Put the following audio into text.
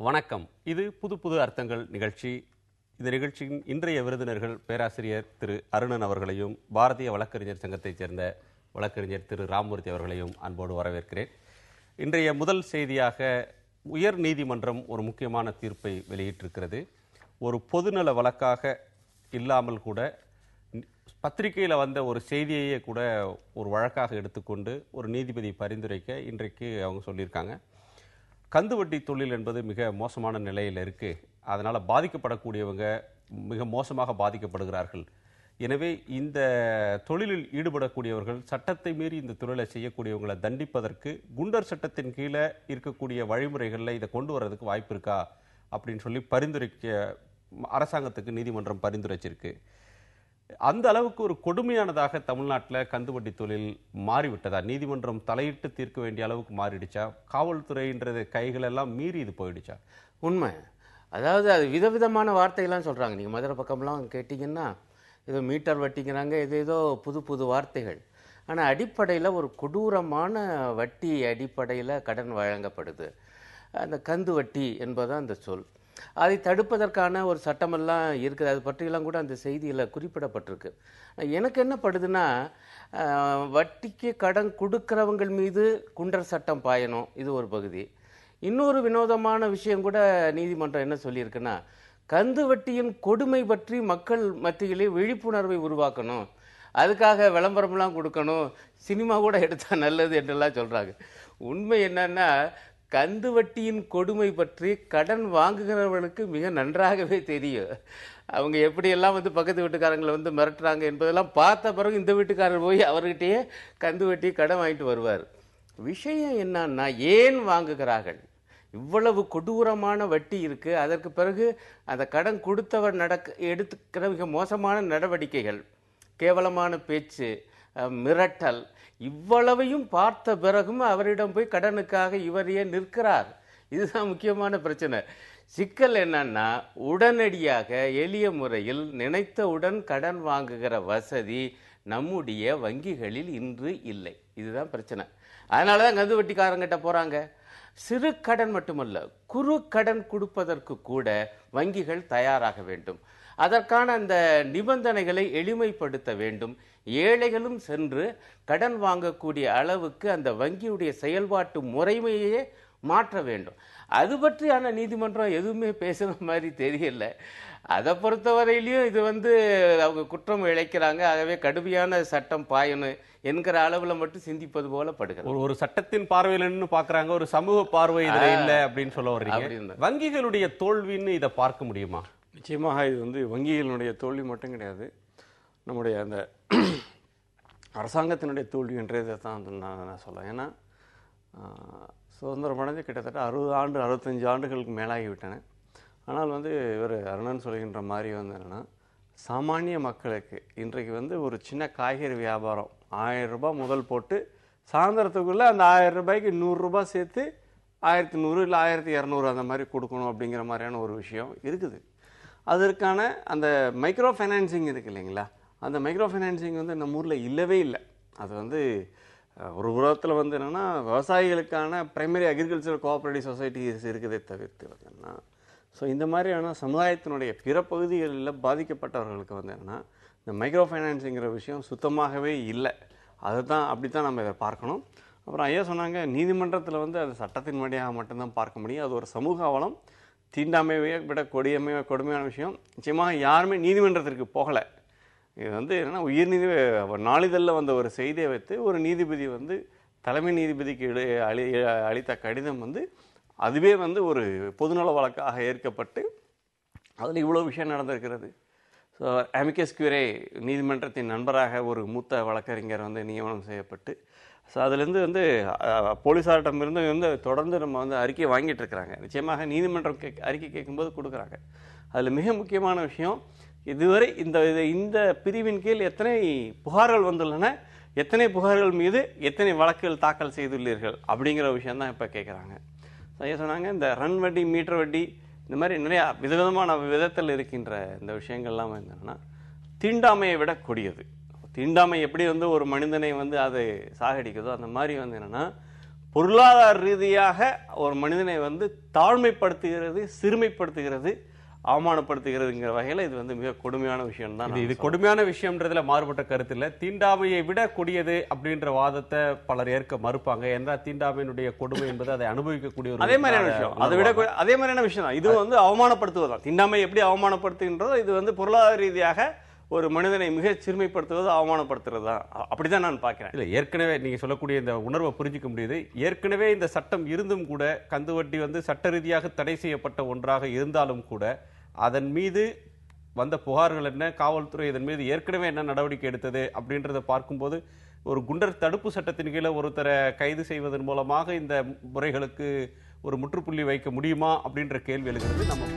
வணக்கம். இது புது புது அர்த்தங்கள் நிகழ்ச்சி. இந்த நிகழ்ச்சியின் இன்றைய விருந்தினர்கள் பேராசிரியர் திரு அருணன் அவர்களையும் பாரதிய வழக்கறிஞர் சங்கத்தைச் சேர்ந்த வழக்கறிஞர் திரு ராமமூர்த்தி அவர்களையும் அன்போடு வரவேற்கிறேன். இன்றைய முதல் செய்தியாக உயர் நீதிமன்றம் ஒரு முக்கியமான தீர்ப்பை வெளியிட்டிருக்கிறது. ஒரு பொதுநல வழக்காக இல்லாமல் கூட பத்திரிகையில் வந்த ஒரு செய்தியையே கூட ஒரு வழக்காக எடுத்துக்கொண்டு ஒரு நீதிபதி பரிந்துரைக்க இன்றைக்கு அவங்க சொல்லியிருக்காங்க. கந்துவட்டி தொழில் என்பது மிக மோசமான நிலையில் இருக்குது. அதனால் பாதிக்கப்படக்கூடியவங்க மிக மோசமாக பாதிக்கப்படுகிறார்கள். எனவே இந்த தொழிலில் ஈடுபடக்கூடியவர்கள் சட்டத்தை மீறி இந்த தொழிலை செய்யக்கூடியவங்களை தண்டிப்பதற்கு குண்டர் சட்டத்தின் கீழே இருக்கக்கூடிய வழிமுறைகளில் இதை கொண்டு வர்றதுக்கு வாய்ப்பு இருக்கா அப்படின்னு சொல்லி பரிந்துரைக்க அரசாங்கத்துக்கு நீதிமன்றம் பரிந்துரைச்சிருக்கு. அந்த அளவுக்கு ஒரு கொடுமையானதாக தமிழ்நாட்டில் கந்துவட்டி தொழில் மாறிவிட்டதா? நீதிமன்றம் தலையிட்டு தீர்க்க வேண்டிய அளவுக்கு மாறிடுச்சா? காவல்துறைன்றது கைகளெல்லாம் மீறி இது போயிடுச்சா? உண்மை. அதாவது அது விதவிதமான வார்த்தைகள்லாம் சொல்கிறாங்க. நீங்கள் மதுரை பக்கம்லாம் கேட்டிங்கன்னா ஏதோ மீட்டர் வட்டிங்கிறாங்க, ஏதோ புது புது வார்த்தைகள். ஆனால் அடிப்படையில் ஒரு கொடூரமான வட்டி அடிப்படையில் கடன் வழங்கப்படுது. அந்த கந்து வட்டி என்பதுதான் அந்த சொல். அதை தடுப்பதற்கான ஒரு சட்டமெல்லாம் இருக்குது. அது பற்றியெல்லாம் கூட அந்த செய்தியில் குறிப்பிடப்பட்டிருக்கு. எனக்கு என்ன படுதுன்னா, வட்டிக்கு கடன் கொடுக்கிறவங்கள் மீது குண்டர் சட்டம் பாயணும், இது ஒரு பகுதி. இன்னொரு வினோதமான விஷயம் கூட நீதிமன்றம் என்ன சொல்லியிருக்குன்னா, கந்து வட்டியின் கொடுமை பற்றி மக்கள் மத்தியிலே விழிப்புணர்வை உருவாக்கணும், அதுக்காக விளம்பரம்லாம் கொடுக்கணும், சினிமா கூட எடுத்தால் நல்லது என்றெல்லாம் சொல்கிறாங்க. உண்மை என்னன்னா, கந்து வட்டியின் கொடுமை பற்றி கடன் வாங்குகிறவர்களுக்கு மிக நன்றாகவே தெரியும். அவங்க எப்படியெல்லாம் பக்கத்து வீட்டுக்காரங்களை மிரட்டுறாங்க என்பதெல்லாம் பார்த்த பிறகு இந்த வீட்டுக்காரர் போய் அவர்கிட்டயே கந்து வட்டி கடன் வாங்கிட்டு வருவார். விஷயம் என்னன்னா, ஏன் வாங்குகிறார்கள்? இவ்வளவு கொடூரமான வட்டி இருக்கு. அதற்கு பிறகு அந்த கடன் கொடுத்தவர் எடுத்துக்கிற மிக மோசமான நடவடிக்கைகள், கேவலமான பேச்சு, மிரட்டல், இவ்வளவையும் பார்த்த பிறகும் அவரிடம் போய் கடனுக்காக இவர் ஏன் நிற்கிறார்? இதுதான் முக்கியமான பிரச்சனை. சிக்கல் என்னன்னா, உடனடியாக எளிய முறையில் நினைத்தவுடன் கடன் வாங்குகிற வசதி நம்முடைய வங்கிகளில் இன்று இல்லை. இதுதான் பிரச்சனை. அதனால தான் கந்து வட்டிக்காரங்கிட்ட போறாங்க. சிறு கடன் மட்டுமல்ல, குறு கடன் கொடுப்பதற்கு கூட வங்கிகள் தயாராக வேண்டும். அதற்கான அந்த நிபந்தனைகளை எளிமைப்படுத்த வேண்டும். ஏழைகளும் சென்று கடன் வாங்கக்கூடிய அளவுக்கு அந்த வங்கியுடைய செயல்பாட்டு முறைமையே மாற்ற வேண்டும். அது பற்றியான நீதிமன்றம் எதுவுமே பேசுன மாதிரி தெரியல. அதை பொறுத்தவரையிலையும் இது அவங்க குற்றம் இழைக்கிறாங்க, ஆகவே கடுமையான சட்டம் பாயணும் என்கிற அளவில் மட்டும் சிந்திப்பது போல படுகிறது. ஒரு சட்டத்தின் பார்வையில் பார்க்குறாங்க, ஒரு சமூக பார்வை இதில் இல்லை அப்படின்னு சொல்ல வர்றீங்க. வங்கிகளுடைய தோல்வின்னு இதை பார்க்க முடியுமா? நிச்சயமாக இது வங்கிகளினுடைய தோல்வி மட்டும் கிடையாது, நம்முடைய அந்த அரசாங்கத்தினுடைய தோல்வி என்றதை தான் நான் சொல்லுவேன். ஏன்னா சுதந்திரம் அடைஞ்சு கிட்டத்தட்ட 60 ஆண்டு 65 ஆண்டுகளுக்கு மேலாகிவிட்டன. ஆனால் இவர் அருணன் சொல்கின்ற மாதிரி என்னென்னா, சாமானிய மக்களுக்கு இன்றைக்கு ஒரு சின்ன காய்கறி வியாபாரம் 1000 ரூபாய் முதல் போட்டு சாயந்தரத்துக்குள்ளே அந்த 1000 ரூபாய்க்கு 100 ரூபாய் சேர்த்து 1100 இல்லை 1200 அந்த மாதிரி கொடுக்கணும் அப்படிங்கிற மாதிரியான ஒரு விஷயம் இருக்குது. அதற்கான அந்த மைக்ரோ ஃபைனான்சிங் இருக்குது இல்லைங்களா? அந்த மைக்ரோ ஃபைனான்சிங் நம்ம ஊரில் இல்லவே இல்லை. அது ஒரு உலகத்தில் என்னென்னா, விவசாயிகளுக்கான பிரைமரி அக்ரிகல்ச்சர் கோஆப்ரேட்டிவ் சொசைட்டிஸ் இருக்குதே தவிர்த்து ஸோ இந்த மாதிரியான சமுதாயத்தினுடைய பிற பகுதிகளில் பாதிக்கப்பட்டவர்களுக்கு என்னென்னா, இந்த மைக்ரோ ஃபைனான்ஸுங்கிற விஷயம் சுத்தமாகவே இல்லை. அதுதான் அப்படி தான் நம்ம இதை பார்க்கணும். அப்புறம் ஐயா சொன்னாங்க, நீதிமன்றத்தில் அது சட்டத்தின் வழியாக மட்டும்தான் பார்க்க முடியும். அது ஒரு சமூக அவலம், தீண்டாமையை விட கொடுமையான விஷயம். நிச்சயமாக யாருமே நீதிமன்றத்திற்கு போகலை. இது என்னென்னா, உயர்நீதி நாளிதழில் ஒரு செய்தியை வைத்து ஒரு நீதிபதி தலைமை நீதிபதிக்கு அளித்த கடிதம் அதுவே ஒரு பொதுநல வழக்காக ஏற்கப்பட்டு அதில் இவ்வளோ விஷயம் நடந்திருக்கிறது. ஸோ அமிகஸ் கியூரே நீதிமன்றத்தின் நண்பராக ஒரு மூத்த வழக்கறிஞர் நியமனம் செய்யப்பட்டு, ஸோ அதுலேருந்து போலீஸார்ட்டமிருந்து தொடர்ந்து நம்ம அறிக்கை வாங்கிட்டு இருக்கிறாங்க. நிச்சயமாக நீதிமன்றம் அறிக்கை கேட்கும்போது கொடுக்குறாங்க. அதில் மிக முக்கியமான விஷயம், இதுவரை இந்த பிரிவின் கீழ் எத்தனை புகார்கள் வந்துள்ளன, எத்தனை புகார்கள் மீது எத்தனை வழக்குகள் தாக்கல் செய்துள்ளீர்கள் அப்படிங்கிற விஷயந்தான் இப்போ கேட்குறாங்க. ஐயா சொன்னாங்க, இந்த ரன் வட்டி, மீட்டர் வட்டி, இந்த மாதிரி நிறையா விதவிதமான விதத்தில் இருக்கின்ற இந்த விஷயங்கள்லாம் என்னென்னா, தீண்டாமையை விட கொடியது. தீண்டாமை எப்படி ஒரு மனிதனை அதை சாகடிக்குதோ, அந்த மாதிரி என்னென்னா, பொருளாதார ரீதியாக ஒரு மனிதனை வந்து தாழ்மைப்படுத்துகிறது, சிறுமைப்படுத்துகிறது, அவமானப்படுத்துகிறதுங்கிற வகையில் இது வந்து மிக கொடுமையான விஷயம் தான். இது கொடுமையான விஷயம்ன்றதுல மாறுபட்ட கருத்து இல்லை. தீண்டாமையை விட கொடியது அப்படின்ற வாதத்தை பலர் ஏற்க மறுப்பாங்க. ஏன்னா தீண்டாமையினுடைய கொடுமை என்பது அதை அனுபவிக்கக்கூடிய ஒரு அதே மாதிரியான விஷயம், அதை விட அதே மாதிரியான விஷயம் தான். இது வந்து அவமானப்படுத்துவதுதான். தீண்டாமை எப்படி அவமானப்படுத்துகின்றதோ இது வந்து பொருளாதார ரீதியாக ஒரு மனிதனை மிக சிறுமைப்படுத்துவது, அவமானப்படுத்துறது தான். அப்படிதான் நான் பார்க்கிறேன். இல்லை, ஏற்கனவே நீங்க சொல்லக்கூடிய இந்த உணர்வை புரிஞ்சிக்க முடியுது. ஏற்கனவே இந்த சட்டம் இருந்தும் கூட கந்து வட்டி வந்து சட்ட ரீதியாக தடை செய்யப்பட்ட ஒன்றாக இருந்தாலும் கூட அதன் மீது வந்த புகார்கள் என்ன, காவல்துறை இதன் மீது ஏற்கனவே என்ன நடவடிக்கை எடுத்தது அப்படின்றத பார்க்கும்போது ஒரு குண்டர் தடுப்பு சட்டத்தின் கீழே ஒருத்தரை கைது செய்வதன் மூலமாக இந்த முறைகளுக்கு ஒரு முற்றுப்புள்ளி வைக்க முடியுமா அப்படின்ற கேள்வி எழுகிறது. நம்ம